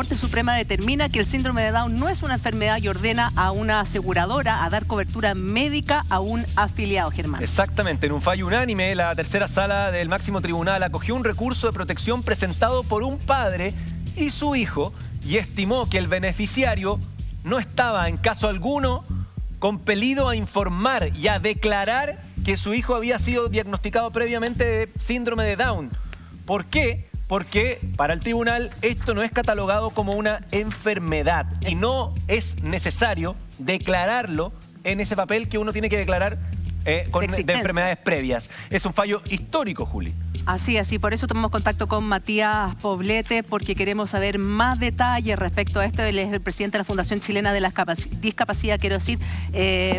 Corte Suprema determina que el síndrome de Down no es una enfermedad y ordena a una aseguradora a dar cobertura médica a un afiliado, Germán. Exactamente, en un fallo unánime, la tercera sala del máximo tribunal acogió un recurso de protección presentado por un padre y su hijo y estimó que el beneficiario no estaba en caso alguno compelido a informar y a declarar que su hijo había sido diagnosticado previamente de síndrome de Down. ¿Por qué? Porque para el tribunal esto no es catalogado como una enfermedad y no es necesario declararlo en ese papel que uno tiene que declarar de enfermedades previas. Es un fallo histórico, Juli. Así, por eso tomamos contacto con Matías Poblete, porque queremos saber más detalles respecto a esto. Él es el presidente de la Fundación Chilena de la Discapacidad, quiero decir.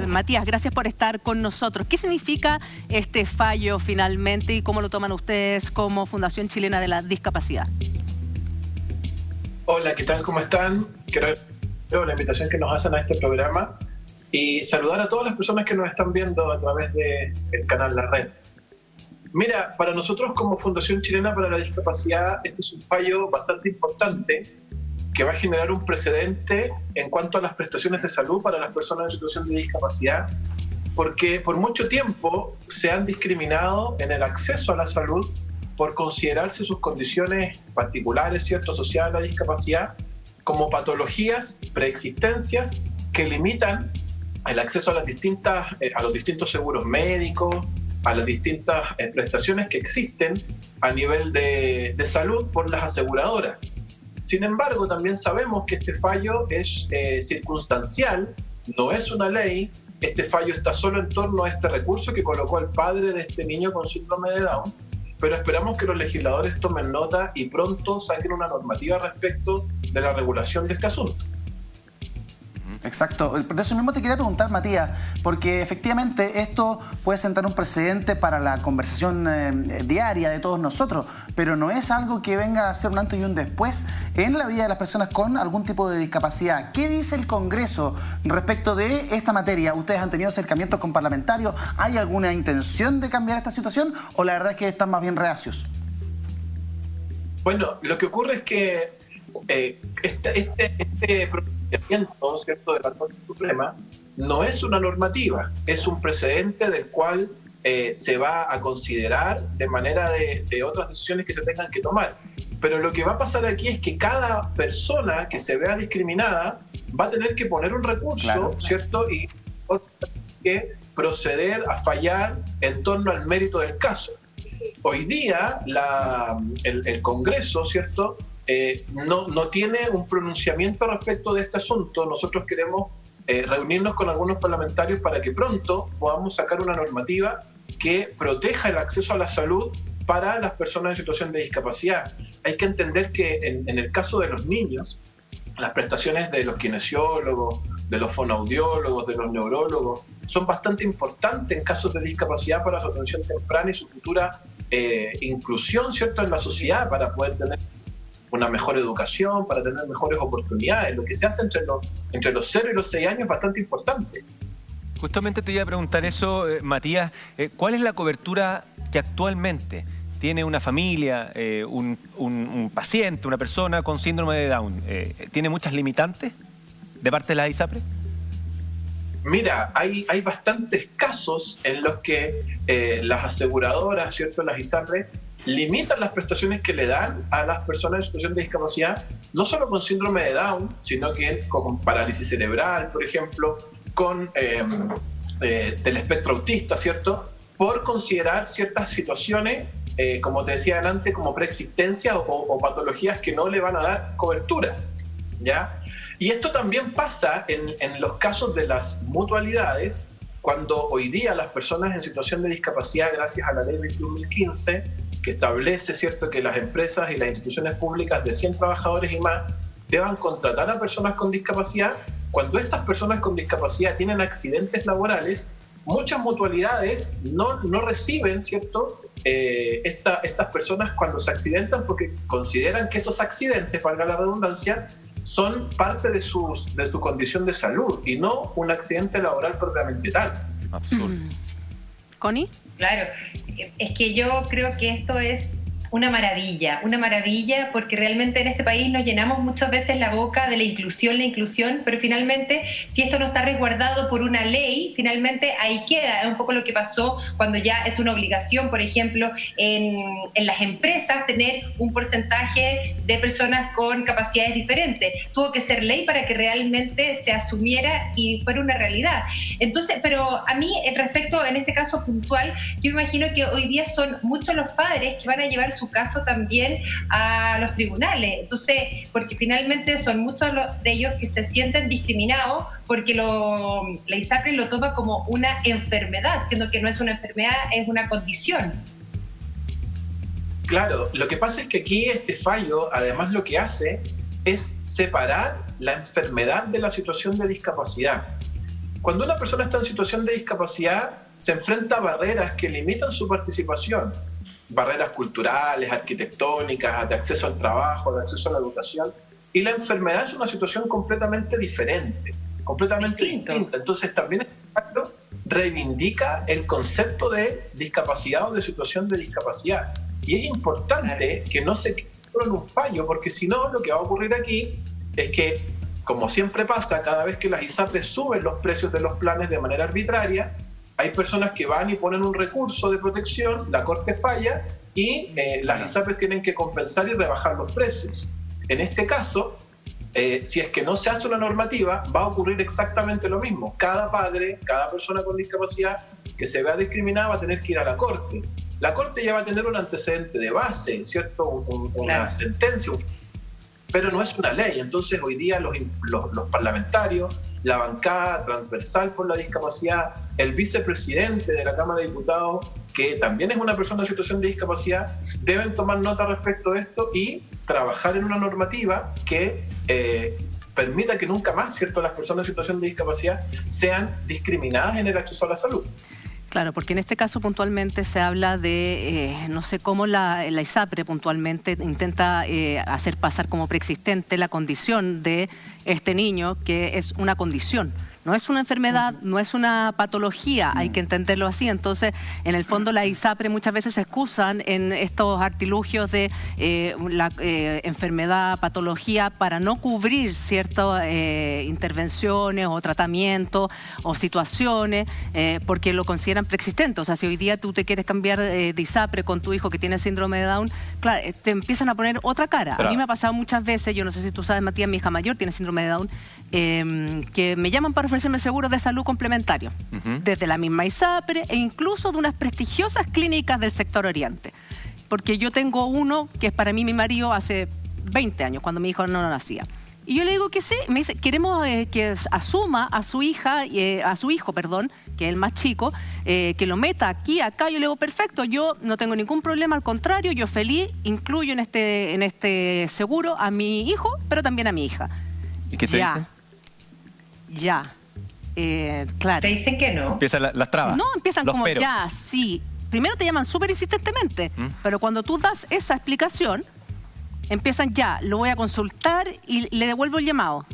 Matías, gracias por estar con nosotros. ¿Qué significa este fallo finalmente y cómo lo toman ustedes como Fundación Chilena de la Discapacidad? Hola, ¿qué tal? ¿Cómo están? Quiero la invitación que nos hacen a este programa y saludar a todas las personas que nos están viendo a través del canal La Red. Mira, para nosotros como Fundación Chilena para la Discapacidad, este es un fallo bastante importante que va a generar un precedente en cuanto a las prestaciones de salud para las personas en situación de discapacidad, porque por mucho tiempo se han discriminado en el acceso a la salud por considerarse sus condiciones particulares, ¿cierto?, asociadas a la discapacidad como patologías, preexistencias que limitan el acceso a los distintos seguros médicos, a las distintas prestaciones que existen a nivel de salud por las aseguradoras. Sin embargo, también sabemos que este fallo es circunstancial, no es una ley. Este fallo está solo en torno a este recurso que colocó el padre de este niño con síndrome de Down, pero esperamos que los legisladores tomen nota y pronto saquen una normativa respecto de la regulación de este asunto. Exacto. De eso mismo te quería preguntar, Matías, porque efectivamente esto puede sentar un precedente para la conversación diaria de todos nosotros, pero no es algo que venga a ser un antes y un después en la vida de las personas con algún tipo de discapacidad. ¿Qué dice el Congreso respecto de esta materia? ¿Ustedes han tenido acercamientos con parlamentarios? ¿Hay alguna intención de cambiar esta situación o la verdad es que están más bien reacios? Bueno, lo que ocurre es que este pronunciamiento, ¿cierto?, de la Corte Suprema no es una normativa, es un precedente del cual se va a considerar de manera de otras decisiones que se tengan que tomar. Pero lo que va a pasar aquí es que cada persona que se vea discriminada va a tener que poner un recurso, claro, ¿cierto?, y que proceder a fallar en torno al mérito del caso. Hoy día el Congreso, ¿cierto?, no tiene un pronunciamiento respecto de este asunto. Nosotros queremos reunirnos con algunos parlamentarios para que pronto podamos sacar una normativa que proteja el acceso a la salud para las personas en situación de discapacidad. Hay que entender que en el caso de los niños, las prestaciones de los kinesiólogos, de los fonoaudiólogos, de los neurólogos, son bastante importantes en casos de discapacidad para su atención temprana y su futura inclusión, ¿cierto?, en la sociedad, para poder tener una mejor educación, para tener mejores oportunidades. Lo que se hace entre los 0 y los 6 años es bastante importante. Justamente te iba a preguntar eso, Matías. ¿Cuál es la cobertura que actualmente tiene una familia, un paciente, una persona con síndrome de Down? ¿Tiene muchas limitantes de parte de la ISAPRE? Mira, hay bastantes casos en los que las aseguradoras, ¿cierto?, las ISAPRE, limitan las prestaciones que le dan a las personas en situación de discapacidad, no solo con síndrome de Down, sino que con parálisis cerebral, por ejemplo, con del espectro autista, ¿cierto?, por considerar ciertas situaciones, como te decía antes, como preexistencia o patologías que no le van a dar cobertura, ¿ya? Y esto también pasa en los casos de las mutualidades, cuando hoy día las personas en situación de discapacidad, gracias a la ley 21.015, que establece, ¿cierto?, que las empresas y las instituciones públicas de 100 trabajadores y más deban contratar a personas con discapacidad. Cuando estas personas con discapacidad tienen accidentes laborales, muchas mutualidades no reciben, ¿cierto?, estas personas cuando se accidentan, porque consideran que esos accidentes, valga la redundancia, son parte de su condición de salud y no un accidente laboral propiamente tal. Absurdo. ¿Connie? Claro, es que yo creo que esto es una maravilla, porque realmente en este país nos llenamos muchas veces la boca de la inclusión, pero finalmente, si esto no está resguardado por una ley, finalmente ahí queda. Es un poco lo que pasó cuando ya es una obligación, por ejemplo, en las empresas tener un porcentaje de personas con capacidades diferentes. Tuvo que ser ley para que realmente se asumiera y fuera una realidad. Entonces, pero a mí, respecto en este caso puntual, yo imagino que hoy día son muchos los padres que van a llevar su caso también a los tribunales. Entonces, porque finalmente son muchos de ellos que se sienten discriminados porque la ISAPRE lo toma como una enfermedad, siendo que no es una enfermedad, es una condición. Claro, lo que pasa es que aquí este fallo, además, lo que hace es separar la enfermedad de la situación de discapacidad. Cuando una persona está en situación de discapacidad, se enfrenta a barreras que limitan su participación. Barreras culturales, arquitectónicas, de acceso al trabajo, de acceso a la educación. Y la enfermedad es una situación completamente diferente, completamente distinta. Entonces también este pacto reivindica el concepto de discapacidad o de situación de discapacidad. Y es importante que no se quede en un fallo, porque si no, lo que va a ocurrir aquí es que, como siempre pasa, cada vez que las ISAPRES suben los precios de los planes de manera arbitraria, hay personas que van y ponen un recurso de protección, la Corte falla y las ISAPRES tienen que compensar y rebajar los precios. En este caso, si es que no se hace una normativa, va a ocurrir exactamente lo mismo. Cada padre, cada persona con discapacidad que se vea discriminada va a tener que ir a la Corte. La Corte ya va a tener un antecedente de base, ¿cierto? Una sentencia, pero no es una ley. Entonces hoy día los parlamentarios, la bancada transversal por la discapacidad, el vicepresidente de la Cámara de Diputados, que también es una persona en situación de discapacidad, deben tomar nota respecto a esto y trabajar en una normativa que permita que nunca más, ¿cierto?, las personas en situación de discapacidad sean discriminadas en el acceso a la salud. Claro, porque en este caso puntualmente se habla de, no sé cómo la ISAPRE puntualmente intenta hacer pasar como preexistente la condición de este niño, que es una condición. No es una enfermedad, no es una patología, hay que entenderlo así. Entonces, en el fondo, la ISAPRE muchas veces se excusan en estos artilugios de la enfermedad, patología, para no cubrir ciertas intervenciones o tratamientos o situaciones, porque lo consideran preexistente. O sea, si hoy día tú te quieres cambiar de ISAPRE con tu hijo que tiene síndrome de Down, claro, te empiezan a poner otra cara. Pero a mí me ha pasado muchas veces, yo no sé si tú sabes, Matías, mi hija mayor tiene síndrome de Down, que me llaman para ofrecerme seguros de salud complementarios, desde la misma ISAPRE e incluso de unas prestigiosas clínicas del sector oriente. Porque yo tengo uno que es para mí mi marido hace 20 años, cuando mi hijo no nacía. Y yo le digo que sí, me dice, queremos que asuma a su hija, a su hijo, perdón, que es el más chico, que lo meta aquí, acá. Yo le digo, perfecto, yo no tengo ningún problema, al contrario, yo feliz, incluyo en este seguro a mi hijo, pero también a mi hija. ¿Y qué te dicen? Ya. Claro. Te dicen que no. Empiezan las trabas. No, empiezan como pero. ya, sí. Primero te llaman súper insistentemente, pero cuando tú das esa explicación, empiezan ya, lo voy a consultar y le devuelvo el llamado.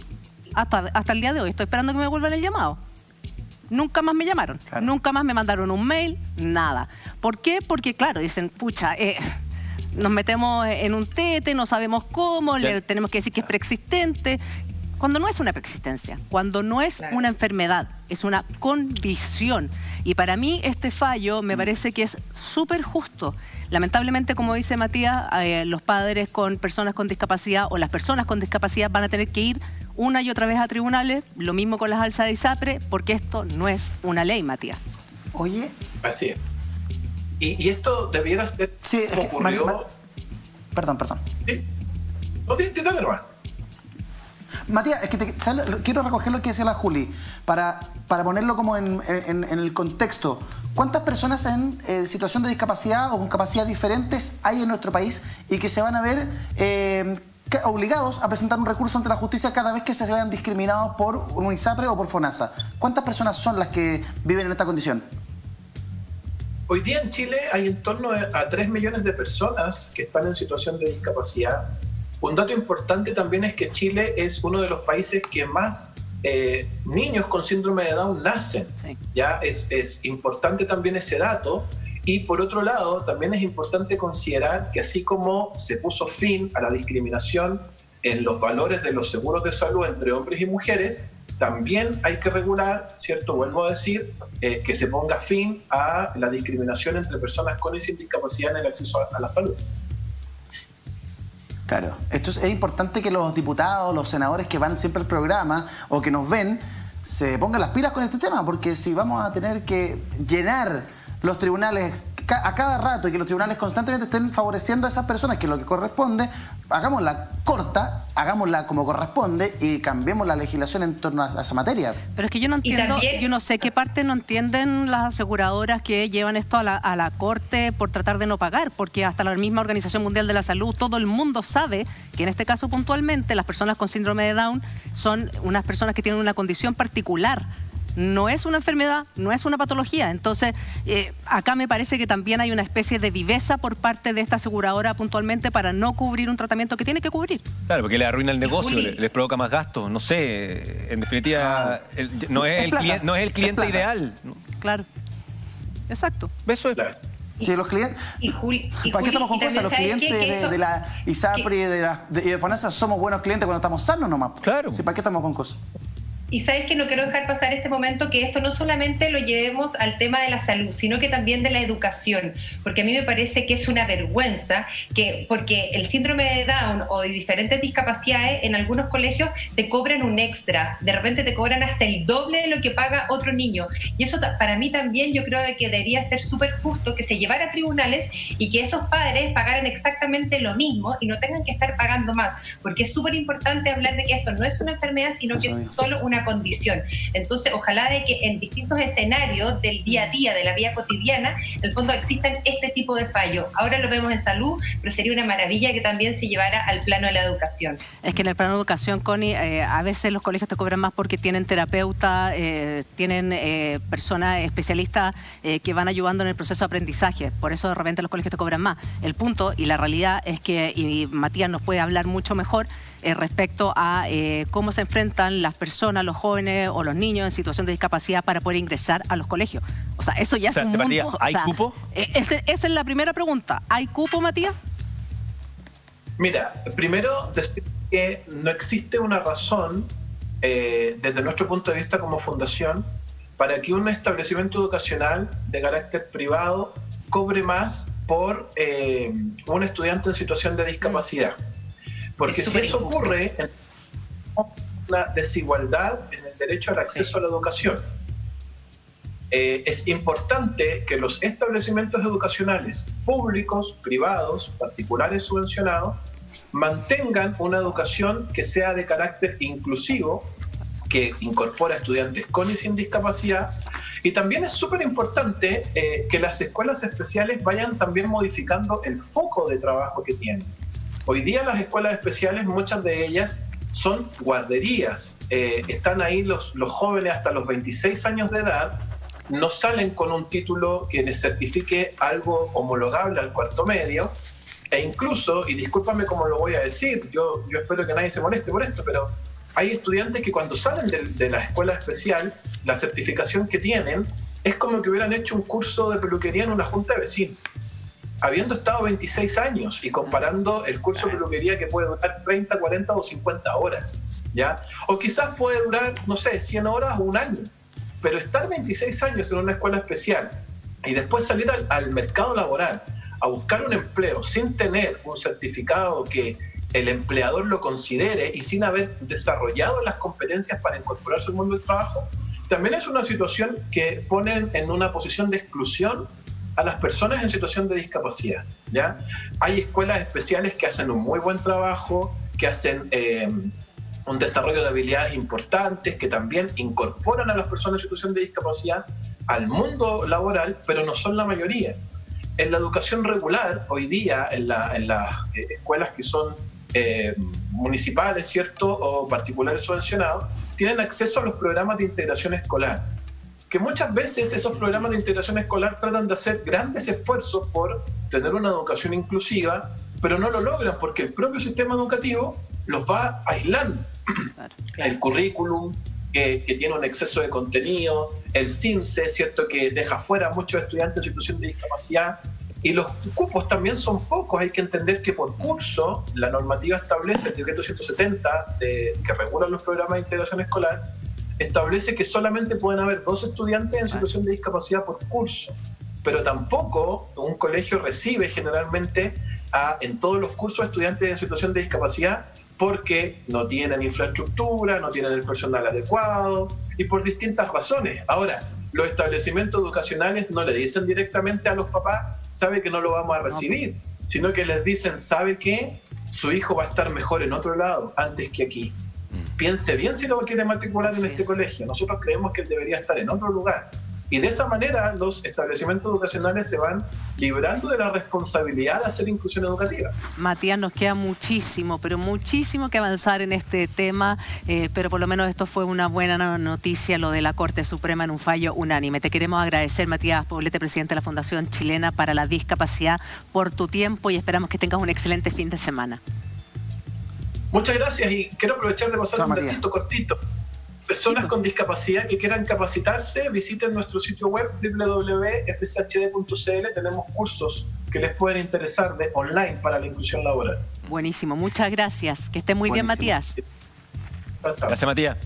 Hasta el día de hoy estoy esperando que me devuelvan el llamado. Nunca más me llamaron, nunca más me mandaron un mail, nada. ¿Por qué? Porque claro, dicen, pucha, nos metemos en un tete, no sabemos cómo, le tenemos que decir que es preexistente. Cuando no es una preexistencia, cuando no es una enfermedad, es una condición. Y para mí este fallo me parece que es súper justo. Lamentablemente, como dice Matías, los padres con personas con discapacidad o las personas con discapacidad van a tener que ir una y otra vez a tribunales, lo mismo con las alzas de ISAPRE, porque esto no es una ley, Matías. Oye. Así es. Y esto debiera ser... Sí, es que, Perdón. ¿Sí? No tienes que darle, hermano. Matías, es que quiero recoger lo que decía la Juli, para ponerlo como en el contexto. ¿Cuántas personas en situación de discapacidad o con capacidades diferentes hay en nuestro país y que se van a ver obligados a presentar un recurso ante la justicia cada vez que se vean discriminados por un ISAPRE o por FONASA? ¿Cuántas personas son las que viven en esta condición? Hoy día en Chile hay en torno a 3 millones de personas que están en situación de discapacidad. Un dato importante también es que Chile es uno de los países que más niños con síndrome de Down nacen. Sí. Ya es importante también ese dato. Y por otro lado, también es importante considerar que así como se puso fin a la discriminación en los valores de los seguros de salud entre hombres y mujeres, también hay que regular, ¿cierto? Vuelvo a decir, que se ponga fin a la discriminación entre personas con y sin discapacidad en el acceso a la salud. Claro, esto es importante que los diputados, los senadores que van siempre al programa o que nos ven, se pongan las pilas con este tema, porque si vamos a tener que llenar los tribunales a cada rato y que los tribunales constantemente estén favoreciendo a esas personas, que es lo que corresponde, hagámosla corta, hagámosla como corresponde y cambiemos la legislación en torno a esa materia. Pero es que yo no entiendo, también, yo no sé qué parte no entienden las aseguradoras que llevan esto a la corte por tratar de no pagar, porque hasta la misma Organización Mundial de la Salud, todo el mundo sabe que en este caso puntualmente las personas con síndrome de Down son unas personas que tienen una condición particular. No es una enfermedad, no es una patología. Entonces, acá me parece que también hay una especie de viveza por parte de esta aseguradora puntualmente para no cubrir un tratamiento que tiene que cubrir. Claro, porque le arruina el negocio, les provoca más gastos, no sé. En definitiva, no es el cliente ideal. Claro, exacto. Eso es. Claro. Si los clientes... ¿Para qué estamos con cosas? Los clientes de la ISAPRE y de FONASA somos buenos clientes cuando estamos sanos nomás. Claro. ¿Sí? ¿Para qué estamos con cosas? Y sabes que no quiero dejar pasar este momento, que esto no solamente lo llevemos al tema de la salud, sino que también de la educación, porque a mí me parece que es una vergüenza porque el síndrome de Down o de diferentes discapacidades en algunos colegios te cobran un extra, de repente te cobran hasta el doble de lo que paga otro niño, y eso para mí también yo creo que debería ser súper justo que se llevara a tribunales y que esos padres pagaran exactamente lo mismo y no tengan que estar pagando más, porque es súper importante hablar de que esto no es una enfermedad, sino que es solo una condición. Entonces, ojalá de que en distintos escenarios del día a día, de la vida cotidiana, en el fondo existan este tipo de fallos. Ahora lo vemos en salud, pero sería una maravilla que también se llevara al plano de la educación. Es que en el plano de educación, Connie, a veces los colegios te cobran más porque tienen terapeuta, tienen personas especialistas que van ayudando en el proceso de aprendizaje. Por eso de repente los colegios te cobran más. El punto y la realidad es que, y Matías nos puede hablar mucho mejor, respecto a cómo se enfrentan las personas, los jóvenes o los niños en situación de discapacidad para poder ingresar a los colegios. O sea, eso ya es un mundo. ¿Hay cupo? Esa es la primera pregunta. ¿Hay cupo, Matías? Mira, primero decir que no existe una razón, desde nuestro punto de vista como fundación, para que un establecimiento educacional de carácter privado cobre más por un estudiante en situación de discapacidad. Porque si eso ocurre, una desigualdad en el derecho al acceso a la educación. Es importante que los establecimientos educacionales públicos, privados, particulares subvencionados, mantengan una educación que sea de carácter inclusivo, que incorpora a estudiantes con y sin discapacidad. Y también es súper importante que las escuelas especiales vayan también modificando el foco de trabajo que tienen. Hoy día las escuelas especiales, muchas de ellas son guarderías. Están ahí los jóvenes hasta los 26 años de edad, no salen con un título que les certifique algo homologable al cuarto medio, e incluso, y discúlpame cómo lo voy a decir, yo espero que nadie se moleste por esto, pero hay estudiantes que cuando salen de la escuela especial, la certificación que tienen es como que hubieran hecho un curso de peluquería en una junta de vecinos, habiendo estado 26 años y comparando el curso de peluquería que puede durar 30, 40 o 50 horas, ¿ya? O quizás puede durar, no sé, 100 horas o un año, pero estar 26 años en una escuela especial y después salir al mercado laboral a buscar un empleo sin tener un certificado que el empleador lo considere y sin haber desarrollado las competencias para incorporarse al mundo del trabajo, también es una situación que pone en una posición de exclusión a las personas en situación de discapacidad, ¿ya? Hay escuelas especiales que hacen un muy buen trabajo, que hacen un desarrollo de habilidades importantes, que también incorporan a las personas en situación de discapacidad al mundo laboral, pero no son la mayoría. En la educación regular, hoy día, en las escuelas que son municipales, ¿cierto?, o particulares subvencionados, tienen acceso a los programas de integración escolar, que muchas veces esos programas de integración escolar tratan de hacer grandes esfuerzos por tener una educación inclusiva, pero no lo logran porque el propio sistema educativo los va aislando. Claro. El currículum que tiene un exceso de contenido, el CINCE, ¿cierto?, que deja fuera a muchos estudiantes en situación de discapacidad, y los cupos también son pocos. Hay que entender que por curso la normativa establece, el decreto 170 que regula los programas de integración escolar, establece que solamente pueden haber 2 estudiantes en situación de discapacidad por curso, pero tampoco un colegio recibe generalmente en todos los cursos estudiantes en situación de discapacidad, porque no tienen infraestructura, no tienen el personal adecuado y por distintas razones. Ahora, los establecimientos educacionales no le dicen directamente a los papás, sabe que no lo vamos a recibir, sino que les dicen, sabe que su hijo va a estar mejor en otro lado antes que aquí. Piense bien si lo quiere matricular en este colegio. Nosotros creemos que él debería estar en otro lugar. Y de esa manera los establecimientos educacionales se van librando de la responsabilidad de hacer inclusión educativa. Matías, nos queda muchísimo, pero muchísimo que avanzar en este tema, pero por lo menos esto fue una buena noticia, lo de la Corte Suprema en un fallo unánime. Te queremos agradecer, Matías Poblete, presidente de la Fundación Chilena para la Discapacidad, por tu tiempo y esperamos que tengas un excelente fin de semana. Muchas gracias y quiero aprovechar de pasar un datito cortito. Personas con discapacidad que quieran capacitarse, visiten nuestro sitio web www.fchd.cl. Tenemos cursos que les pueden interesar online para la inclusión laboral. Buenísimo, muchas gracias. Que esté muy bien, Matías. Gracias, Matías.